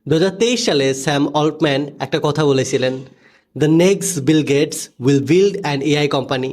2023 সালে Sam Altman একটা কথা বলেছিলেন, the next Bill Gates will build an AI company.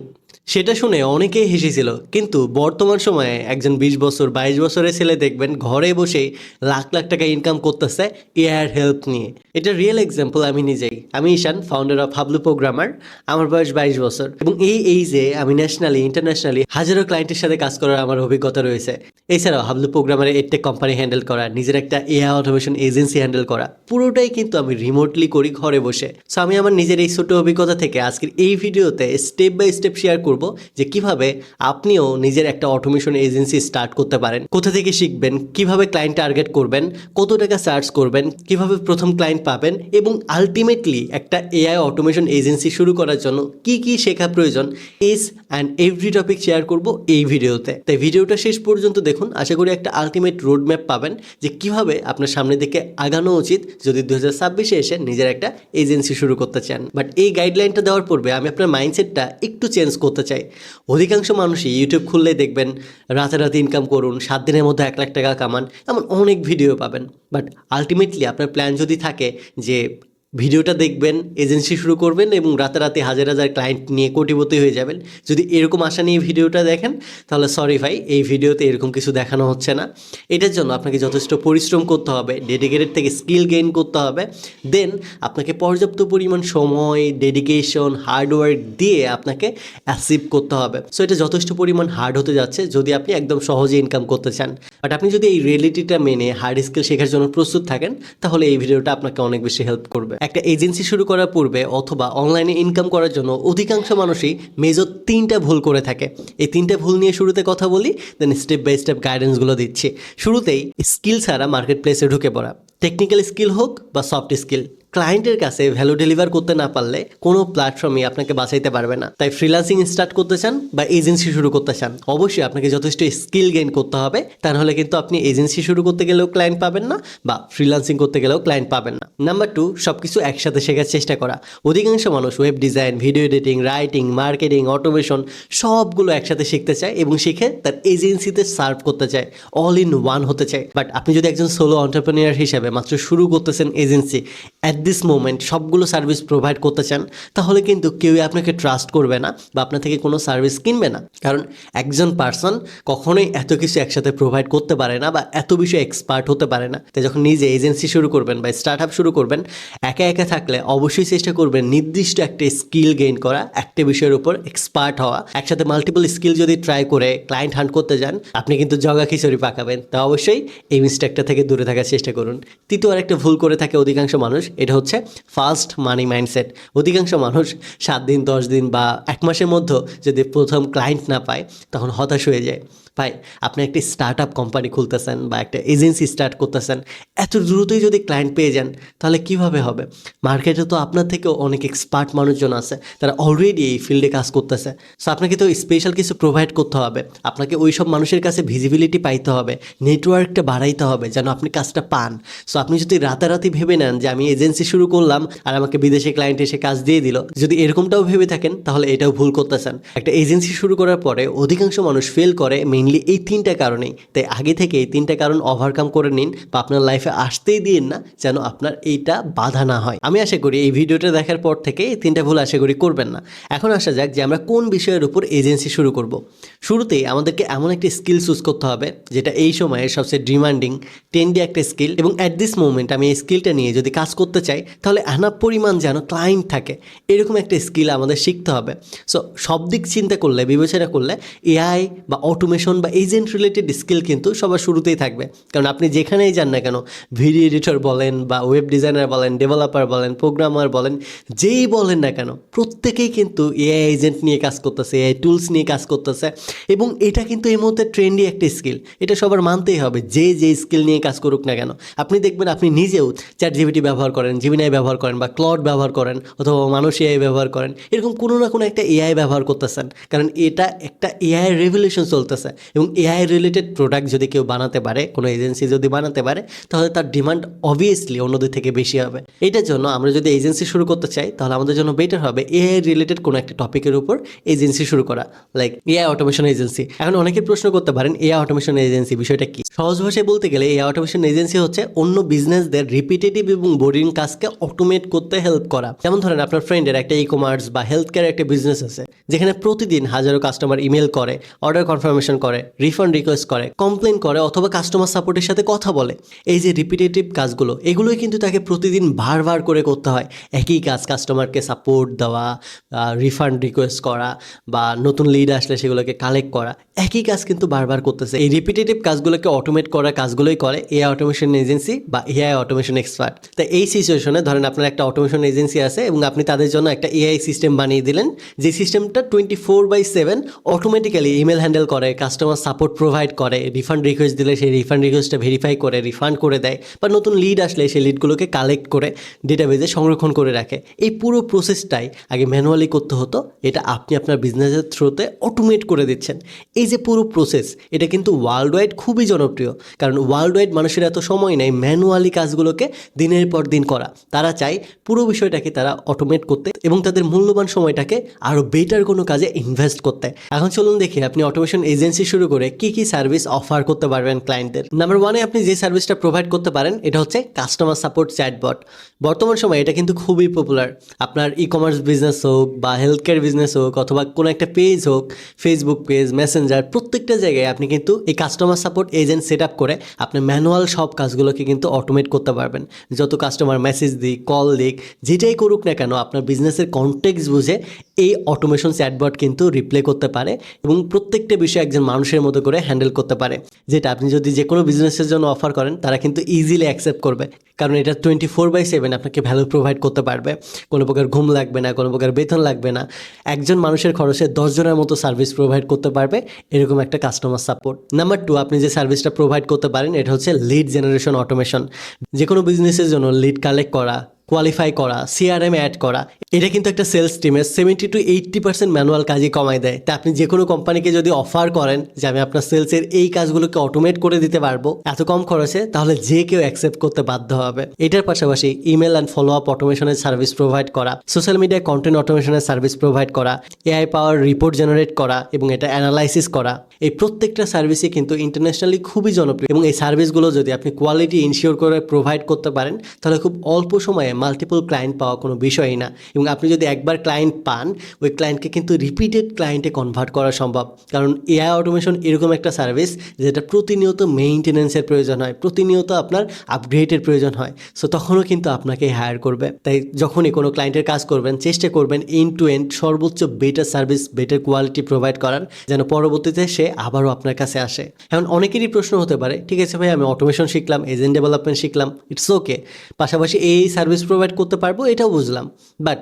সেটা শুনে অনেকেই হেসেছিল, কিন্তু বর্তমান সময়ে একজন 20 বছর 22 বছরের ছেলে দেখবেন ঘরে বসেই লাখ লাখ টাকা ইনকাম করতেছে এআইয়ের হেল্প নিয়ে। এটা রিয়েল এক্সাম্পল আমি নিজেই। আমি ঈশান, ফাউন্ডার অফ হাবলু প্রোগ্রামার। আমার বয়স 22 বছর এবং এই যে আমি ন্যাশনালি ইন্টারন্যাশনালি হাজারো ক্লায়েন্টের সাথে কাজ করার আমার অভিজ্ঞতা রয়েছে। এছাড়াও হাবলু প্রোগ্রামারে এডটেক কোম্পানি হ্যান্ডেল করা, নিজের একটা এআই অটোমেশন এজেন্সি হ্যান্ডেল করা, পুরোটাই কিন্তু আমি রিমোটলি করি ঘরে বসে। সো আমি আমার নিজের এই ছোট অভিজ্ঞতা থেকে আজকের এই ভিডিওতে স্টেপ বাই স্টেপ শেয়ার করব যে কিভাবে আপনিও নিজের একটা অটোমেশন এজেন্সি স্টার্ট করতে পারেন, কোথা থেকে শিখবেন, কিভাবে ক্লায়েন্ট টার্গেট করবেন, কত টাকা চার্জ করবেন, কিভাবে প্রথম ক্লায়েন্ট পাবেন এবং আলটিমেটলি একটা এআই অটোমেশন এজেন্সি শুরু করার জন্য কি কি শেখা প্রয়োজন, ইস অ্যান্ড এভরি টপিক শেয়ার করব এই ভিডিওতে। তাই ভিডিওটা শেষ পর্যন্ত দেখুন। আশা করি একটা আলটিমেট রোড ম্যাপ পাবেন যে কিভাবে আপনার সামনের দিকে আগানো উচিত যদি 2026-এ এসে নিজের একটা এজেন্সি শুরু করতে চান। বাট এই গাইডলাইনটা দেওয়ার পূর্বে আমি আপনার মাইন্ডসেটটা একটু চেঞ্জ করতে চাই। অধিকাংশ মানুষই ইউটিউব খুললেই দেখবেন রাতারাতি ইনকাম করুন, 7 দিনের মধ্যে 1 লাখ টাকা কামান, এমন অনেক ভিডিও পাবেন। বাট আলটিমেটলি আপনার প্ল্যান যদি থাকে যে ভিডিওটা দেখবেন, এজেন্সি শুরু করবেন এবং রাতারাতি হাজার হাজার ক্লায়েন্ট নিয়ে কোটিপতি হয়ে যাবেন, যদি এরকম আশা নিয়ে ভিডিওটা দেখেন তাহলে সরি ভাই, এই ভিডিওতে এরকম কিছু দেখানো হচ্ছে না। এটার জন্য আপনাকে যথেষ্ট পরিশ্রম করতে হবে, ডেডিকেটেড থেকে স্কিল গেইন করতে হবে, দেন আপনাকে পর্যাপ্ত পরিমাণ সময়, ডেডিকেশন, হার্ডওয়ার্ক দিয়ে আপনাকে অ্যাচিভ করতে হবে। সো এটা যথেষ্ট পরিমাণ হার্ড হতে যাচ্ছে যদি আপনি একদম সহজে ইনকাম করতে চান। বাট আপনি যদি এই রিয়েলিটিটা মেনে হার্ড স্কিল শেখার জন্য প্রস্তুত থাকেন তাহলে এই ভিডিওটা আপনাকে অনেক বেশি হেল্প করবে। একটা এজেন্সি শুরু করার পূর্বে অথবা অনলাইনে ইনকাম করার জন্য অধিকাংশ মানুষই মেজর 3টা ভুল করে থাকে। এই 3টা ভুল নিয়ে শুরুতে কথা বলি, দেন স্টেপ বাই স্টেপ গাইডেন্সগুলো দিচ্ছি। শুরুতেই স্কিল ছাড়া মার্কেট প্লেসে ঢুকে পড়া। টেকনিক্যাল স্কিল হোক বা সফট স্কিল, ক্লায়েন্টের কাছে ভ্যালু ডেলিভার করতে না পারলে কোনো প্ল্যাটফর্মই আপনাকে বাঁচাইতে পারবে না। তাই ফ্রিল্যান্সিং স্টার্ট করতে চান বা এজেন্সি শুরু করতে চান, অবশ্যই আপনাকে যথেষ্ট স্কিল গেইন করতে হবে। তা নাহলে কিন্তু আপনি এজেন্সি শুরু করতে গেলেও ক্লায়েন্ট পাবেন না বা ফ্রিল্যান্সিং করতে গেলেও ক্লায়েন্ট পাবেন না। নাম্বার 2, সব কিছু একসাথে শেখার চেষ্টা করা। অধিকাংশ মানুষ web design, video editing, writing, marketing, automation সবগুলো একসাথে শিখতে চায় এবং শিখে তার এজেন্সিতে সার্ভ করতে চায়, অল ইন ওয়ান হতে চায়। বাট আপনি যদি একজন সোলো এন্টারপ্রেনিউর হিসেবে মাত্র শুরু করতেছেন এজেন্সি, অ্যাট দিস মোমেন্ট সবগুলো সার্ভিস প্রোভাইড করতে চান, তাহলে কিন্তু কেউই আপনাকে ট্রাস্ট করবে না বা আপনার থেকে কোনো সার্ভিস কিনবে না। কারণ একজন পার্সন কখনোই এত কিছু একসাথে প্রোভাইড করতে পারে না বা এত বিষয়ে এক্সপার্ট হতে পারে না। তাই যখন নিজে এজেন্সি শুরু করবেন বা স্টার্ট আপ শুরু করবেন, একা একা থাকলে অবশ্যই চেষ্টা করবেন নির্দিষ্ট একটা স্কিল গেইন করা, একটা বিষয়ের উপর এক্সপার্ট হওয়া। একসাথে মাল্টিপল স্কিল যদি ট্রাই করে ক্লায়েন্ট হান্ট করতে যান, আপনি কিন্তু জগা খিচুড়ি পাকাবেন। তা অবশ্যই এই মিস্টেকটা থেকে দূরে থাকার চেষ্টা করুন। তৃতীয় আরেকটা ভুল করে থাকে অধিকাংশ মানুষ, এটা হচ্ছে ফার্স্ট মানি মাইন্ডসেট। অধিকাংশ মানুষ 7 দিন 10 দিন বা 1 মাসের মধ্যে যদি প্রথম ক্লায়েন্ট না পায় তখন হতাশ হয়ে যায়। ভাই, আপনি একটা স্টার্ট আপ কোম্পানি খুলতেছেন বা একটা এজেন্সি স্টার্ট করতেছেন, এত দ্রুতই যদি ক্লায়েন্ট পেয়ে যান তাহলে কিভাবে হবে? মার্কেটে তো আপনার থেকেও অনেক এক্সপার্ট মানুষজন আছে, তারা অলরেডি এই ফিল্ডে কাজ করতেছে। সো আপনাকে তো স্পেশাল কিছু প্রোভাইড করতে হবে, আপনাকে ওই সব মানুষের কাছে ভিজিবিলিটি পাইতে হবে, নেটওয়ার্কটা বাড়াইতে হবে যেন আপনি কাজটা পান। সো আপনি যদি রাতারাতি ভেবে নেন যে আমি এজেন্সি শুরু করলাম আর আমাকে বিদেশি ক্লায়েন্ট এসে কাজ দিয়ে দিল, যদি এরকমটাও ভেবে থাকেন তাহলে এটাও ভুল করতেছেন। একটা এজেন্সি শুরু করার পরে অধিকাংশ মানুষ ফেল করে মেইনলি এই 3টা কারণেই। তাই আগে থেকে এই 3টা কারণ ওভারকাম করে নিন বা আপনার লাইফে আসতেই দিন না যেন আপনার এইটা বাধা না হয়। আমি আশা করি এই ভিডিওটা দেখার পর থেকে এই 3টা ভুল আশা করি করবেন না। এখন আসা যাক যে আমরা কোন বিষয়ের উপর এজেন্সি শুরু করব। শুরুতেই আমাদেরকে এমন একটা স্কিল চুজ করতে হবে যেটা এই সময়ে সবচেয়ে ডিমান্ডিং, ট্রেন্ডি একটা স্কিল, এবং অ্যাট দিস মোমেন্ট আমি এই স্কিলটা নিয়ে যদি কাজ করতে চাই তাহলে আনাপ পরিমাণ যেন ক্লায়েন্ট থাকে, এরকম একটা স্কিল আমাদের শিখতে হবে। সো সব দিক চিন্তা করলে, বিবেচনা করলে এআই বা অটোমেশন বা এজেন্ট রিলেটেড স্কিল কিন্তু সবার শুরুতেই থাকবে। কারণ আপনি যেখানেই যান না কেন, ভিডিও এডিটর বলেন বা ওয়েব ডিজাইনার বলেন, ডেভেলপার বলেন, প্রোগ্রামার বলেন, যেই বলেন না কেন, প্রত্যেকেই কিন্তু এআই এজেন্ট নিয়ে কাজ করতেছে, এআই টুলস নিয়ে কাজ করতেছে এবং এটা কিন্তু এই মুহূর্তে ট্রেন্ডি একটা স্কিল। এটা সবার মানতেই হবে, যে স্কিল নিয়ে কাজ করুক না কেন। আপনি দেখবেন আপনি নিজেও চ্যাটজিপিটি ব্যবহার করেন, জিমিনাই ব্যবহার করেন বা ক্লড ব্যবহার করেন অথবা মানুষ এআই ব্যবহার করেন, এরকম কোনো না কোনো একটা এআই ব্যবহার করতেছেন। কারণ এটা একটা এআই রেভলিউশন চলতেছে। এবং এআই রিলেটেড প্রোডাক্ট যদি কেউ বানাতে পারে, কোনো এজেন্সি যদি বানাতে পারে, তাহলে তার ডিমান্ড অবভিয়াসলি অন্যদের থেকে বেশি হবে। এটার জন্য আমরা যদি এজেন্সি শুরু করতে চাই, তাহলে আমাদের জন্য বেটার হবে এআই রিলেটেড কোনো একটা টপিকের উপর এজেন্সি শুরু করা, লাইক এআই অটোমেশন এজেন্সি। এখন অনেকে প্রশ্ন করতে পারেন এআই অটোমেশন এজেন্সি বিষয়টা কি? সহজ ভাষায় বলতে গেলে এআই অটোমেশন এজেন্সি হচ্ছে অন্য বিজনেসদের রিপিটেটিভ এবং বোরিং কাজকে অটোমেট করতে হেল্প করা। যেমন ধরেন আপনার ফ্রেন্ডের একটা ই কমার্স বা হেলথ কেয়ার একটা বিজনেস আছে, যেখানে প্রতিদিন হাজারো কাস্টমার ইমেল করে, অর্ডার কনফার্মেশন করে, রিফান্ড রিকোয়েস্ট করে, কমপ্লেন করে অথবা কাস্টমার সাপোর্টের সাথে কথা বলে। এই যে রিপিটেটিভ কাজগুলো, এগুলোই কিন্তু তাকে প্রতিদিন বারবার করে করতে হয়। একই কাজ, কাস্টমারকে সাপোর্ট দেওয়া, রিফান্ড রিকোয়েস্ট করা বা নতুন লিড আসলে সেগুলোকে কালেক্ট করা, একই কাজ কিন্তু বারবার করতেছে। এই রিপিটেটিভ কাজগুলোকে অটোমেট করা কাজগুলোই করে এআই অটোমেশন এজেন্সি বা এআই অটোমেশন এক্সপার্ট। তাই এই সিচুয়েশনে ধরেন আপনার একটা অটোমেশন এজেন্সি আছে এবং আপনি তাদের জন্য একটা এআই সিস্টেম বানিয়ে দিলেন, যে সিস্টেমটা 24/7 অটোমেটিক্যালি ইমেল হ্যান্ডেল করে, কাস্টমার সাপোর্ট প্রোভাইড করে, রিফান্ড রিকোয়েস্ট দিলে সেই রিফান্ড রিকোয়েস্টটা ভেরিফাই করে রিফান্ড করে দেয়, বা নতুন লিড আসলে সেই লিডগুলোকে কালেক্ট করে ডেটাবেজে সংরক্ষণ করে রাখে। এই পুরো প্রসেসটাই আগে ম্যানুয়ালি করতে হতো, এটা আপনি আপনার বিজনেসের থ্রুতে অটোমেট করে দিচ্ছেন। এই যে পুরো প্রসেস, এটা কিন্তু ওয়ার্ল্ড ওয়াইড খুবই জনপ্রিয়, কারণ ওয়ার্ল্ড ওয়াইড মানুষের এত সময় নেই ম্যানুয়ালি কাজগুলোকে দিনের পর দিন করা। তারা চায় পুরো বিষয়টাকে তারা অটোমেট করতে এবং তাদের মূল্যবান সময়টাকে আরও বেটার কোনো কাজে ইনভেস্ট করতে। এখন চলুন দেখি আপনি অটোমেশন এজেন্সি শুরু করে কি কি সার্ভিস অফার করতে পারবেন ক্লায়েন্টদের। নাম্বার 1-এ আপনি যে সার্ভিসটা প্রোভাইড করতে পারেন এটা হচ্ছে কাস্টমার সাপোর্ট চ্যাটবট। বর্তমান সময়ে এটা কিন্তু খুবই পপুলার। আপনার ই কমার্স বিজনেস হোক বা হেলথ কেয়ার বিজনেস হোক অথবা কোনো একটা পেজ হোক, ফেসবুক পেজ, মেসেঞ্জার, প্রত্যেকটা জায়গায় আপনি কিন্তু এই customer support agent set up করে আপনি ম্যানুয়াল সব কাজগুলোকে কিন্তু অটোমেট করতে পারবেন। যত কাস্টমার মেসেজ দিক, কল দিক, যেটাই করুক না কেন, আপনার বিজনেসের কনটেক্সট বুঝে এই অটোমেশন চ্যাটবট কিন্তু রিপ্লে করতে পারে এবং প্রত্যেকটা বিষয় একজন মানুষের মতো করে হ্যান্ডেল করতে পারে, যেটা আপনি যদি যে কোনো বিজনেসের জন্য অফার করেন তারা কিন্তু ইজিলি অ্যাকসেপ্ট করবে, কারণ এটা 24/7 আপনাকে ভ্যালু প্রোভাইড করতে পারবে। কোনো প্রকার ঘুম লাগবে না, কোনো প্রকার বেতন লাগবে না, একজন মানুষের খরচে 10 জনের মতো সার্ভিস প্রোভাইড করতে পারবে, এরকম একটা কাস্টমার সাপোর্ট। নাম্বার 2, আপনি যে সার্ভিসটা প্রোভাইড করতে পারেন এটা হচ্ছে লিড জেনারেশন অটোমেশন। যে কোনো বিজনেসের জন্য লিড কালেক্ট করা, কোয়ালিফাই করা, সিআরএম অ্যাড করা, এটা কিন্তু একটা সেলস টিমের 70-80% ম্যানুয়াল কাজই কমায় দেয়। তা আপনি যে কোনো কোম্পানিকে যদি অফার করেন যে আমি আপনার সেলসের এই কাজগুলোকে অটোমেট করে দিতে পারবো এত কম খরচে, তাহলে যে কেউ অ্যাকসেপ্ট করতে বাধ্য হবে। এটার পাশাপাশি ইমেল অ্যান্ড ফলো আপ অটোমেশনের সার্ভিস প্রোভাইড করা, সোশ্যাল মিডিয়ায় কন্টেন্ট অটোমেশনের সার্ভিস প্রোভাইড করা, এআই পাওয়ার রিপোর্ট জেনারেট করা এবং এটা অ্যানালাইসিস করা, এই প্রত্যেকটা সার্ভিসই কিন্তু ইন্টারন্যাশনালি খুবই জনপ্রিয়। এবং এই সার্ভিসগুলো যদি আপনি কোয়ালিটি ইনশিওর করে প্রোভাইড করতে পারেন, তাহলে খুব অল্প সময়ে মাল্টিপল ক্লায়েন্ট পাওয়া কোনো বিষয়ই না। এবং আপনি যদি একবার ক্লায়েন্ট পান, ওই ক্লায়েন্টকে কিন্তু রিপিটেড ক্লায়েন্টে কনভার্ট করা সম্ভব, কারণ এআই অটোমেশন এরকম একটা সার্ভিস যেটা প্রতিনিয়ত মেইনটেনেন্সের প্রয়োজন হয়, প্রতিনিয়ত আপনার আপগ্রেডের প্রয়োজন হয়। সো তখনও কিন্তু আপনাকে হায়ার করবে। তাই যখনই কোনো ক্লায়েন্টের কাজ করবেন, চেষ্টা করবেন এন্ড টু এন্ড সর্বোচ্চ better service, better quality provide করার, যেন পরবর্তীতে সে আবারও আপনার কাছে আসে। এখন অনেকেরই প্রশ্ন হতে পারে, ঠিক আছে ভাই আমি অটোমেশন শিখলাম, এজেন্ট ডেভেলপমেন্ট শিখলাম, ইটস ওকে, পাশাপাশি এই সার্ভিস প্রোভাইড করতে পারবো, এটাও বুঝলাম, বাট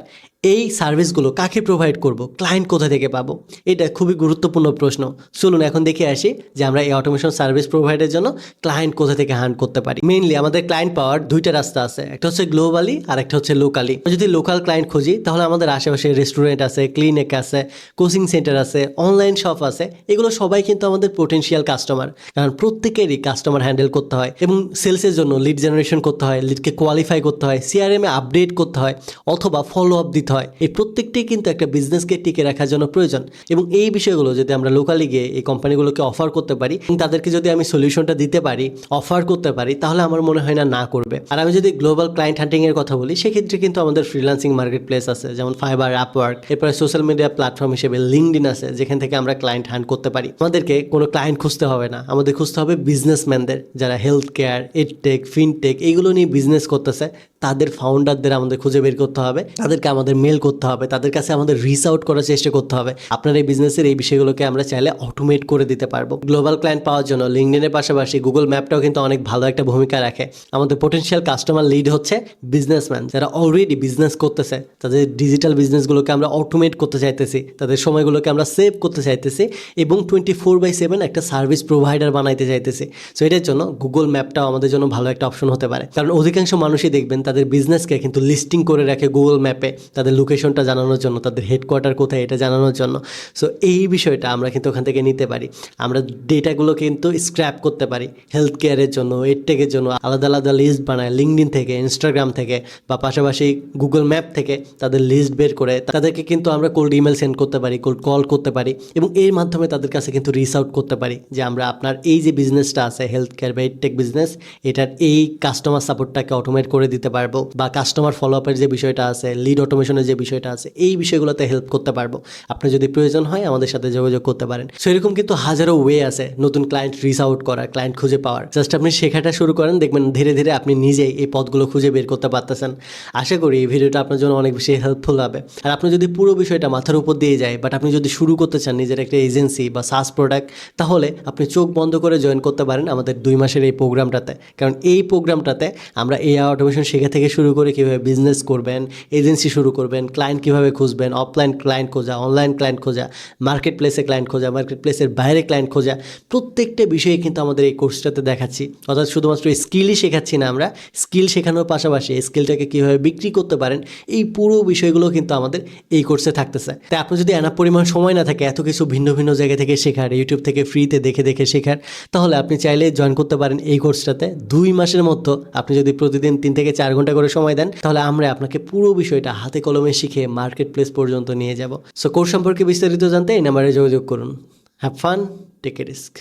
এই সার্ভিসগুলো কাকে প্রোভাইড করব, ক্লায়েন্ট কোথা থেকে পাবো? এটা খুবই গুরুত্বপূর্ণ প্রশ্ন। চলুন এখন দেখে আসি যে আমরা এই অটোমেশন সার্ভিস প্রোভাইডের জন্য ক্লায়েন্ট কোথা থেকে হান্ট করতে পারি। মেইনলি আমাদের ক্লায়েন্ট পাওয়ার দুইটা রাস্তা আছে, একটা হচ্ছে গ্লোবালি আর একটা হচ্ছে লোকালি। যদি লোকাল ক্লায়েন্ট খুঁজি তাহলে আমাদের আশেপাশে রেস্টুরেন্ট আছে, ক্লিনিক আছে, কোচিং সেন্টার আছে, অনলাইন শপ আছে, এগুলো সবাই কিন্তু আমাদের পোটেনশিয়াল কাস্টমার, কারণ প্রত্যেকেরই কাস্টমার হ্যান্ডেল করতে হয় এবং সেলসের জন্য লিড জেনারেশন করতে হয়, লিডকে কোয়ালিফাই করতে হয়, সিআরএমে আপডেট করতে হয় অথবা ফলো আপ দিতে হয়। এই প্রত্যেকটি কিন্তু একটা বিজনেসকে টিকে রাখার জন্য প্রয়োজন এবং এই বিষয়গুলো যদি আমরা লোকালি গিয়ে এই কোম্পানিগুলোকে অফার করতে পারি এবং তাদেরকে যদি আমি সলিউশনটা দিতে পারি, অফার করতে পারি, তাহলে আমার মনে হয় না করবে। আর আমি যদি গ্লোবাল ক্লায়েন্ট হান্টিং এর কথা বলি, সেক্ষেত্রে কিন্তু আমাদের ফ্রিল্যান্সিং মার্কেট প্লেস আছে, যেমন ফাইবার, আপওয়ার্ক, এরপরে সোশ্যাল মিডিয়া প্ল্যাটফর্ম হিসেবে লিঙ্কডইন আছে, যেখান থেকে আমরা ক্লায়েন্ট হান্ট করতে পারি। আমাদেরকে কোনো ক্লায়েন্ট খুঁজতে হবে না, আমাদের খুঁজতে হবে বিজনেসম্যানদের, যারা হেলথ কেয়ার, এডটেক, ফিনটেক এইগুলো নিয়ে বিজনেস করতেছে, তাদের ফাউন্ডারদের আমাদের খুঁজে বের করতে হবে, তাদেরকে আমাদের মেল করতে হবে, তাদের কাছে আমাদের রিচ আউট করার চেষ্টা করতে হবে। আপনার এই বিজনেসের এই বিষয়গুলোকে আমরা চাইলে অটোমেট করে দিতে পারবো। গ্লোবাল ক্লায়েন্ট পাওয়ার জন্য লিঙ্কডইনের পাশাপাশি গুগল ম্যাপটাও কিন্তু অনেক ভালো একটা ভূমিকা রাখে। আমাদের পোটেনশিয়াল কাস্টমার লিড হচ্ছে বিজনেসম্যান, যারা অলরেডি বিজনেস করতেছে, তাদের ডিজিটাল বিজনেসগুলোকে আমরা অটোমেট করতে চাইতেছি, তাদের সময়গুলোকে আমরা সেভ করতে চাইতেছি এবং 24/7 একটা সার্ভিস প্রোভাইডার বানাইতে চাইতেছি। সো এটার জন্য গুগল ম্যাপটাও আমাদের জন্য ভালো একটা অপশন হতে পারে, কারণ অধিকাংশ মানুষই দেখবেন তাদের বিজনেস বিজনেসকে কিন্তু লিস্টিং করে রাখে গুগল ম্যাপে তাদের লোকেশনটা জানানোর জন্য, তাদের হেডকোয়ার্টার কোথায় এটা জানানোর জন্য। সো এই বিষয়টা আমরা কিন্তু ওখান থেকে নিতে পারি। আমরা ডেটাগুলো কিন্তু স্ক্র্যাপ করতে পারি হেলথ কেয়ারের জন্য, এডটেকের জন্য আলাদা আলাদা লিস্ট বানায় লিঙ্কডইন থেকে, ইনস্টাগ্রাম থেকে, বা পাশাপাশি গুগল ম্যাপ থেকে তাদের লিস্ট বের করে তাদেরকে কিন্তু আমরা কোল্ড ইমেল সেন্ড করতে পারি, কোল্ড কল করতে পারি, এবং এর মাধ্যমে তাদের কাছে কিন্তু রিচ আউট করতে পারি যে আমরা আপনার এই যে বিজনেসটা আছে হেলথ কেয়ার বা এডটেক বিজনেস, এটার এই কাস্টমার সাপোর্টটাকে অটোমেট করে দিতে পারবো, বা কাস্টমার ফলো আপের যে বিষয়টা আছে, লিড অটোমেশনের যে বিষয়টা আছে, এই বিষয়গুলোতে হেল্প করতে পারবো। আপনার যদি প্রয়োজন হয় আমাদের সাথে যোগাযোগ করতে পারেন। সো এরকম কিন্তু হাজারো ওয়ে আছে নতুন ক্লায়েন্ট রিচ আউট করার, ক্লায়েন্ট খুঁজে পাওয়ার। জাস্ট আপনি শেখাটা শুরু করেন, দেখবেন ধীরে ধীরে আপনি নিজেই এই পথগুলো খুঁজে বের করতে পারতেছেন। আশা করি এই ভিডিওটা আপনার জন্য অনেক বেশি হেল্পফুল হবে। আর আপনি যদি পুরো বিষয়টা মাথার উপর দিয়ে যায়, বাট আপনি যদি শুরু করতে চান নিজের একটা এজেন্সি বা সাস প্রোডাক্ট, তাহলে আপনি চোখ বন্ধ করে জয়েন করতে পারেন আমাদের 2 মাসের এই প্রোগ্রামটাতে। কারণ এই প্রোগ্রামটাতে আমরা এআই অটোমেশন শেখা থেকে শুরু করে কীভাবে বিজনেস করবেন, এজেন্সি শুরু করবেন, ক্লায়েন্ট কীভাবে খুঁজবেন, অফলাইন ক্লায়েন্ট খোঁজা, অনলাইন ক্লায়েন্ট খোঁজা, মার্কেট প্লেসে ক্লায়েন্ট খোঁজা, মার্কেট প্লেসের বাইরে ক্লায়েন্ট খোঁজা, প্রত্যেকটা বিষয়ে কিন্তু আমাদের এই কোর্সটাতে দেখাচ্ছি। অর্থাৎ শুধুমাত্র স্কিলই শেখাচ্ছি না, আমরা স্কিল শেখানোর পাশাপাশি স্কিলটাকে কীভাবে বিক্রি করতে পারেন এই পুরো বিষয়গুলো কিন্তু আমাদের এই কোর্সে থাকতেছে। তাই আপনার যদি এনাফ পরিমাণ সময় না থাকে এত কিছু ভিন্ন ভিন্ন জায়গা থেকে শেখার, ইউটিউব থেকে ফ্রিতে দেখে দেখে শেখার, তাহলে আপনি চাইলে জয়েন করতে পারেন এই কোর্সটাতে। 2 মাসের মধ্যে আপনি যদি প্রতিদিন 3 থেকে 4 ঘন্টা করে সময় দেন, তাহলে আমরা আপনাকে পুরো বিষয়টা হাতে কলমে শিখে মার্কেট প্লেস পর্যন্ত নিয়ে যাব। সো কোর্স সম্পর্কে বিস্তারিত জানতে এই নাম্বারে যোগাযোগ করুন। Have fun, take a risk.